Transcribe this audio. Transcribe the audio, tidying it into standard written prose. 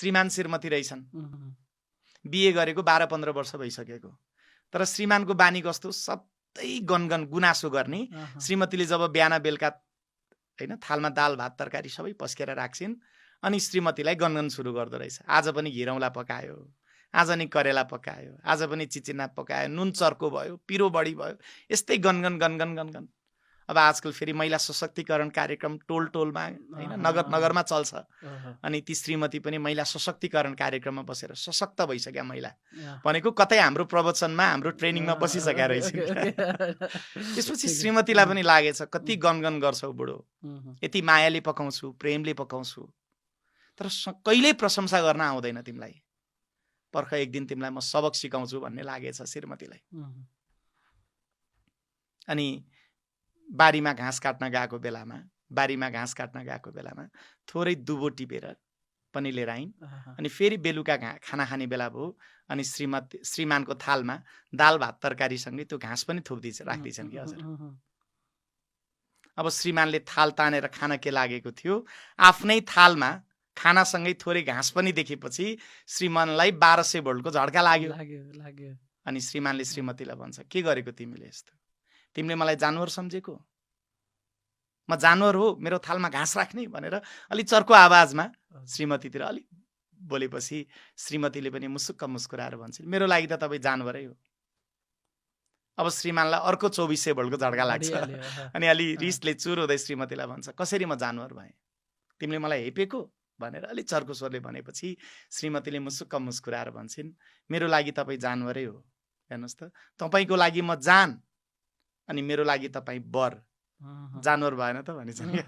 श्रीमान श्रीमती रहेछन्, बिए गरेको 12-15 वर्ष भइसकेको, तर श्रीमानको बानी कस्तो, सधैँ गनगन गुनासो गर्ने। श्रीमतीले जब बिहान बेलुका हैन थालमा दाल भात तरकारी सबै पस्केर राख्छिन्, अनि श्रीमतीलाई गनगन सुरु गर्दो रहेछ। आज पनि घिरौँला पकायो, आज नि करेला पकायो, आज पनि चिचिना पकायो, नुन चर्को भयो, पिरो बढी भयो, यस्तै गनगन गनगन गनगन। अब आजकल फेरि महिला सशक्तिकरण कार्यक्रम टोल टोलमा हैन नगर नगरमा चल्छ, अनि ती श्रीमती पनि महिला सशक्तिकरण कार्यक्रममा बसेर सशक्त भइसक्या महिला भनेको कतै हाम्रो प्रवचनमा हाम्रो ट्रेनिङमा बसिसक्या रहेछन्। त्यसपछि श्रीमतीलाई पनि लागेछ कति गनगन गर्छौ बुढो, यति मायाले पकाउँछु, प्रेमले पकाउँछु, तर कहिल्यै प्रशंसा गर्न आउँदैन तिमीलाई, पर्ख एक दिन तिमीलाई म सबक सिकाउँछु भन्ने लागेछ श्रीमतीलाई। अनि बारीमा घाँस काट्न गएको बेलामा थोरै दुबो टिपेर पनि लिएर आइन्। अनि फेरि बेलुका खाना खाने बेला भयो, अनि श्रीमानको थालमा दाल भात तरकारीसँगै त्यो घाँस पनि थुप्दिन्छ राख्दिछन् कि हजुर। अब श्रीमानले थाल तानेर खान के लागेको थियो, आफ्नै थालमा खानासँगै थोरै घाँस पनि देखेपछि श्रीमानलाई 1200 भोल्टको झड्का लाग्यो। अनि श्रीमानले श्रीमतीलाई भन्छ, के गरेको तिमीले यस्तो, तिमीले मलाई जानवर सम्झेको, म जानवर हो मेरो थालमा घाँस राख्ने भनेर अलि चर्को आवाजमा श्रीमतीतिर अलि बोलेपछि श्रीमतीले पनि मुसुक्क मुस्कुराएर भन्छन्, मेरो लागि त तपाईँ जानवरै हो। अब श्रीमानलाई अर्को 2400 भोल्टको झड्का लाग्छ। अनि अलि रिसले चुर हुँदै श्रीमतीलाई भन्छ, कसरी म जानवर भएँ, तिमीले मलाई हेपेको भनेर अलि चर्को स्वरले भनेपछि श्रीमतीले मुसुक्क मुस्कुराएर भन्छन्, मेरो लागि तपाईँ जानवरै हो, हेर्नुहोस् त, तपाईँको लागि म जान अनि मेरो लागि तपाईँ बर, जानवर भएन त भनिन्छ नि।